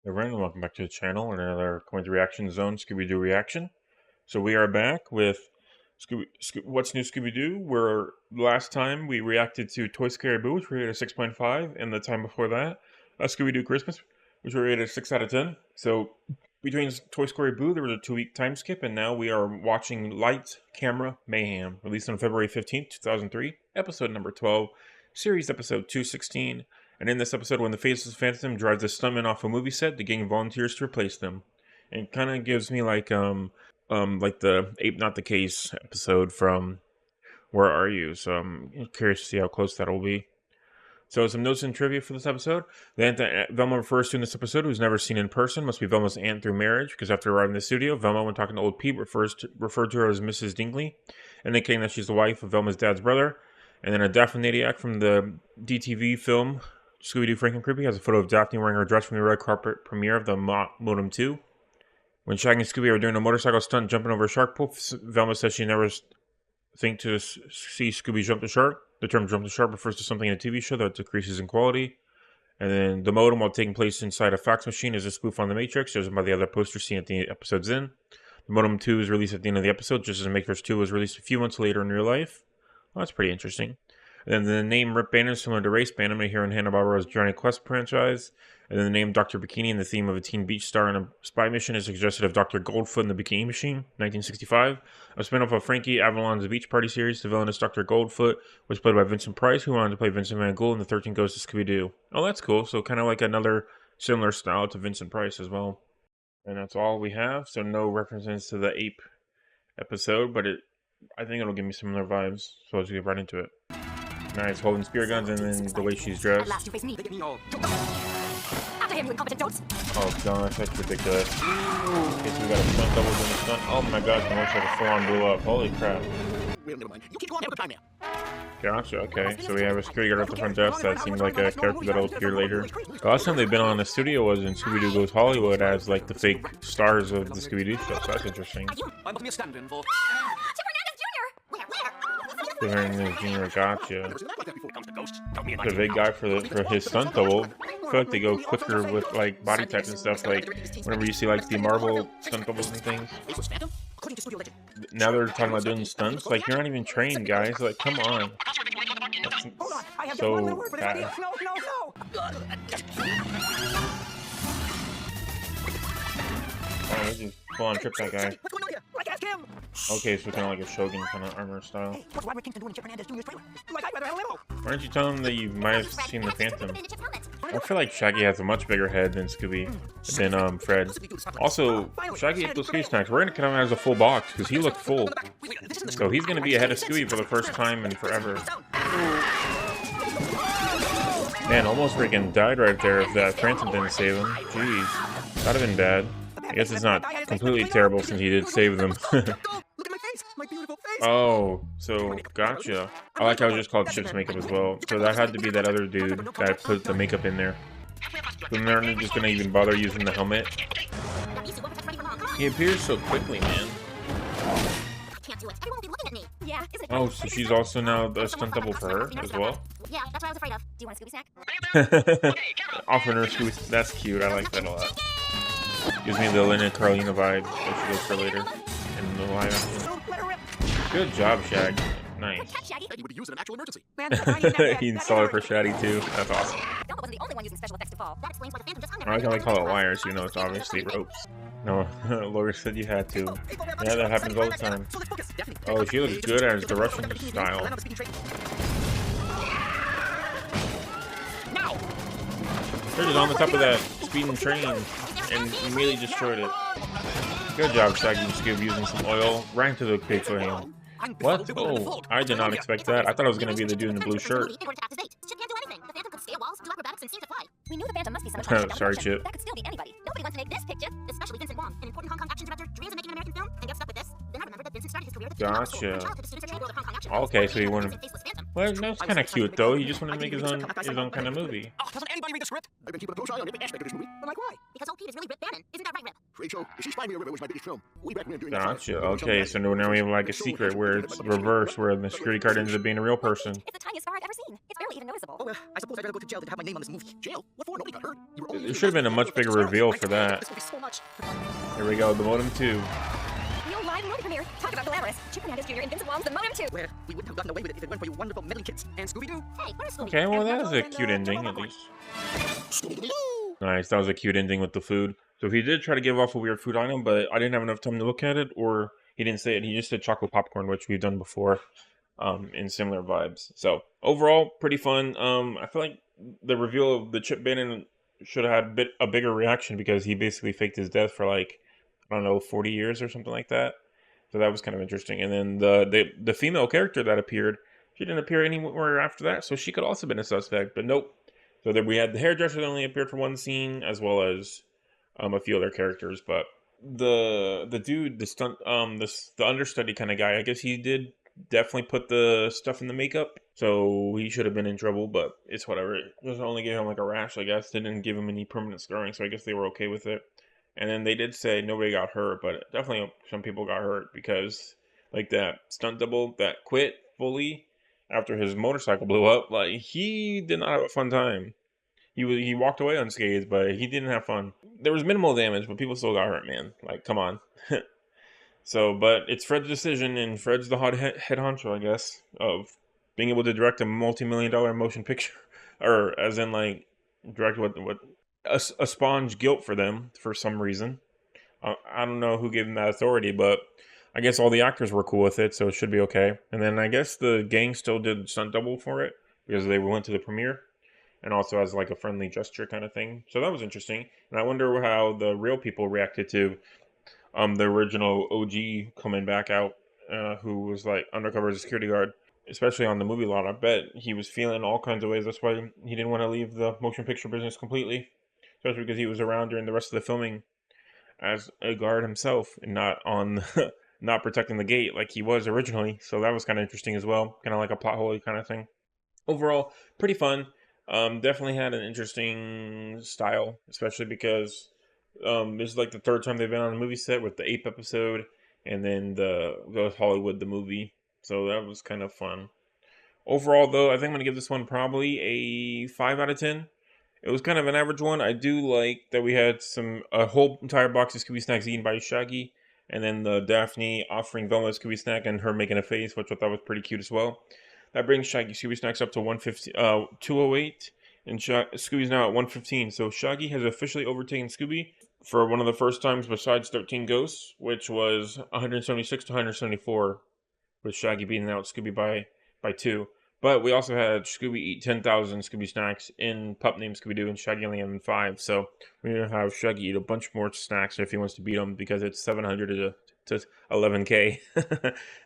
Everyone, and welcome back to the channel and another Coin to Reaction Zone Scooby-Doo reaction. So we are back with What's New Scooby-Doo, where last time we reacted to Toy Scary Boo, which we rated a 6.5, and the time before that, Scooby-Doo Christmas, which we rated a 6 out of 10. So between Toy Scary Boo, there was a 2-week time skip, and now we are watching Lights, Camera, Mayhem, released on February 15th, 2003, episode number 12, series episode 216. And in this episode, when the Faceless Phantom drives a stuntman off a movie set, the gang volunteers to replace them. And it kind of gives me like the Ape Not the Case episode from Where Are You? So I'm curious to see how close that will be. So some notes and trivia for this episode. The aunt that Velma refers to in this episode, who's never seen in person, must be Velma's aunt through marriage, because after arriving in the studio, Velma, when talking to old Pete, referred to her as Mrs. Dingley, indicating that she's the wife of Velma's dad's brother. And then a Daphne-adiac from the DTV film Scooby-Doo Frank and Creepy has a photo of Daphne wearing her dress from the red carpet premiere of the Modem 2. When Shaggy and Scooby are doing a motorcycle stunt jumping over a shark pool, Velma says she never think to see Scooby jump the shark. The term jump the shark refers to something in a TV show that decreases in quality. And then the modem, while taking place inside a fax machine, is a spoof on the Matrix, judged by the other poster seen at the episode's end. The Modem 2 is released at the end of the episode, just as Matrix 2 was released a few months later in real life. Well, that's pretty interesting. And then the name Rip Bannon is similar to Race Bannon, here in Hanna-Barbera's Johnny Quest franchise. And then the name Dr. Bikini and the theme of a teen beach star in a spy mission is suggested of Dr. Goldfoot and the Bikini Machine, 1965. A spin-off of Frankie Avalon's Beach Party series. The villainous Dr. Goldfoot was played by Vincent Price, who wanted to play Vincent Van Gogh in the 13 Goes to Scooby-Doo. Oh, that's cool. So kind of like another similar style to Vincent Price as well. And that's all we have. So no references to the Ape episode, but I think it'll give me similar vibes. So let's get right into it. Nice, holding spear guns, and then the way she's dressed. Oh gosh, that's ridiculous. Okay, so we got a stunt double doing a stunt. Oh my gosh, the motorcycle full-on blew up. Holy crap. Gotcha, okay. So we have a security guard at the front desk. That seems like a character that'll appear later. The last time they've been on the studio was in Scooby-Doo Goes Hollywood as like the fake stars of the Scooby-Doo show, so that's interesting. Junior, gotcha. The big guy for his stunt double. I feel like they go quicker with like body types and stuff. Like whenever you see like the Marvel stunt doubles and things. Now they're talking about doing stunts. Like you're not even trained, guys. Like come on. That's so bad. Oh, they just full on trip that guy. Okay, so kind of like a Shogun kind of armor style. Why don't you tell him that you might have seen the Phantom? I feel like Shaggy has a much bigger head than Fred. Also, Shaggy ate those Scooby snacks. We're gonna come out as a full box because he looked full. So he's gonna be ahead of Scooby for the first time in forever. Man, almost freaking died right there if that Phantom didn't save him. Jeez, that'd have been bad. I guess it's not completely terrible since he did save them. Oh, so gotcha. I like how it was just called Chip's makeup as well. So that had to be that other dude that put the makeup in there. So they're not just gonna even bother using the helmet. He appears so quickly, man. Oh, so she's also now a stunt double for her as well? Yeah, that's what I was afraid of. Do you want a Scooby snack? Offering her a Scooby. That's cute. I like that a lot. Gives me the Lynn and Carlina vibe that she goes for later in the live action. Good job, Shag. Nice. He installed it for Shaggy too. That's awesome. I like how they call it wires, you know, it's obviously ropes. No, Laura said you had to. Yeah, that happens all the time. Oh, she looks good as the Russian style. They're just on the top of that speeding train and immediately destroyed it. Good job, Shaggy and Scooby, using some oil right into the pig for him. What? Oh, I did not expect that. I thought it was going to be the dude in the blue shirt. Sorry, Chip. That could still be anybody. Nobody wants to make this picture, especially Vincent Wong, an important Hong Kong action director, dreams of making an American film, and get stuck with this. Then I remembered that Vincent started his career with Gotcha. Okay, so he wanted. Well, that's kind of cute though. He just wanted to make his own kind of movie. Doesn't anybody read the script? I've been keeping a close eye on every aspect of this movie. But like why? Because old Pete is really Rip Bannon. Isn't that right, Rip? Great show. If She Spied Me a River was my biggest film. Way back when doing Gotcha. Okay, so now we have like a secret where it's reversed, where the security card ends up being a real person. It's the tiniest scar I've ever seen. It's barely even noticeable. Oh, I suppose I rather go to jail than have my name on this movie. Jail? What for? Nobody got hurt. You were only There should have been a much bigger reveal for that. This will be so much. Here we go, the Modem 2. Real live movie premiere. Talk about glamorous. Chip Hernandez Jr. and Vincent Wong's The Modem 2. Where we wouldn't have gotten away with it if it weren't for you wonderful meddling kids and Scooby-Doo. Hey, where's Scooby? Okay, well And that was a Knuckles cute and, ending Turbo at Boy. least. Scooby-Doo! Nice, that was a cute ending with the food. So he did try to give off a weird food item, but I didn't have enough time to look at it, or he didn't say it. He just said chocolate popcorn, which we've done before, in similar vibes. So overall, pretty fun. I feel like the reveal of the Chip Bannon should have had a bigger reaction because he basically faked his death for like, I don't know, 40 years or something like that. So that was kind of interesting. And then the female character that appeared, she didn't appear anywhere after that, so she could also have been a suspect, but nope. So then we had the hairdresser that only appeared for one scene, as well as a few other characters. But the dude, the understudy kind of guy, I guess he did definitely put the stuff in the makeup, so he should have been in trouble. But it's whatever. It just only gave him like a rash, I guess. They didn't give him any permanent scarring, so I guess they were okay with it. And then they did say nobody got hurt, but definitely some people got hurt because like that stunt double that quit fully after his motorcycle blew up, like he did not have a fun time. He walked away unscathed, but he didn't have fun. There was minimal damage, but people still got hurt, man. Like, come on. So, but it's Fred's decision, and Fred's the hot head honcho, I guess, of being able to direct a multi-million-dollar motion picture, or as in like direct what a sponge guilt for them for some reason. I don't know who gave him that authority, but I guess all the actors were cool with it, so it should be okay. And then I guess the gang still did stunt double for it because they went to the premiere, and also as like a friendly gesture kind of thing. So that was interesting. And I wonder how the real people reacted to the original OG coming back out, who was like undercover as a security guard, especially on the movie lot. I bet he was feeling all kinds of ways. That's why he didn't want to leave the motion picture business completely, especially because he was around during the rest of the filming as a guard himself and not on not protecting the gate like he was originally. So that was kind of interesting as well, kind of like a plot hole kind of thing. Overall, pretty fun. Definitely had an interesting style, especially because this is like the third time they've been on a movie set with the Ape episode and then the Hollywood the movie. So that was kind of fun. Overall, though, I think I'm gonna give this one probably a 5 out of 10. It was kind of an average one. I do like that we had a whole entire box of Scooby snacks eaten by Shaggy, and then the Daphne offering Velma a Scooby snack and her making a face, which I thought was pretty cute as well. That brings Shaggy Scooby snacks up to 208, and Scooby's now at 115. So Shaggy has officially overtaken Scooby for one of the first times besides 13 Ghosts, which was 176 to 174, with Shaggy beating out Scooby by 2. But we also had Scooby eat 10,000 Scooby snacks in Pup Named Scooby-Doo, and Shaggy only having 5. So we're going to have Shaggy eat a bunch more snacks if he wants to beat them, because it's 700 to 11K.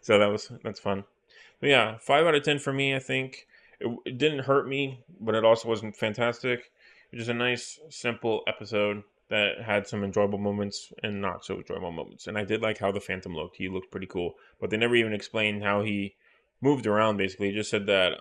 So that's fun. But yeah, 5 out of 10 for me, I think. It didn't hurt me, but it also wasn't fantastic. It was just a nice, simple episode that had some enjoyable moments and not so enjoyable moments. And I did like how the Phantom looked. He looked pretty cool. But they never even explained how he moved around, basically. He just said that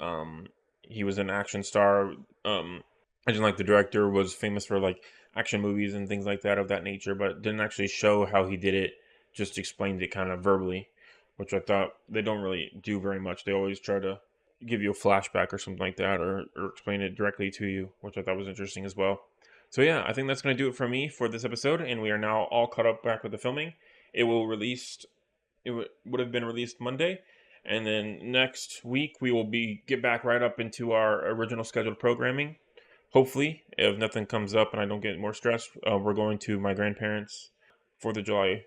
he was an action star. I didn't like the director was famous for like action movies and things like that of that nature, but didn't actually show how he did it. Just explained it kind of verbally, which I thought they don't really do very much. They always try to give you a flashback or something like that, or explain it directly to you, which I thought was interesting as well. So yeah, I think that's going to do it for me for this episode, and we are now all caught up back with the filming. It would have been released Monday, and then next week we will get back right up into our original scheduled programming. Hopefully, if nothing comes up and I don't get more stressed, we're going to my grandparents' 4th of July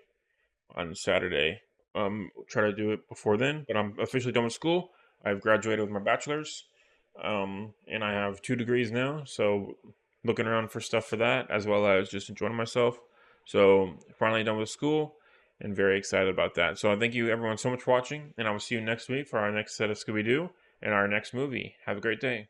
on Saturday. Try to do it before then, but I'm officially done with school. I've graduated with my bachelor's, and I have 2 degrees now, so looking around for stuff for that, as well as just enjoying myself. So finally done with school, and very excited about that. So thank you everyone so much for watching, and I will see you next week for our next set of Scooby-Doo and our next movie. Have a great day.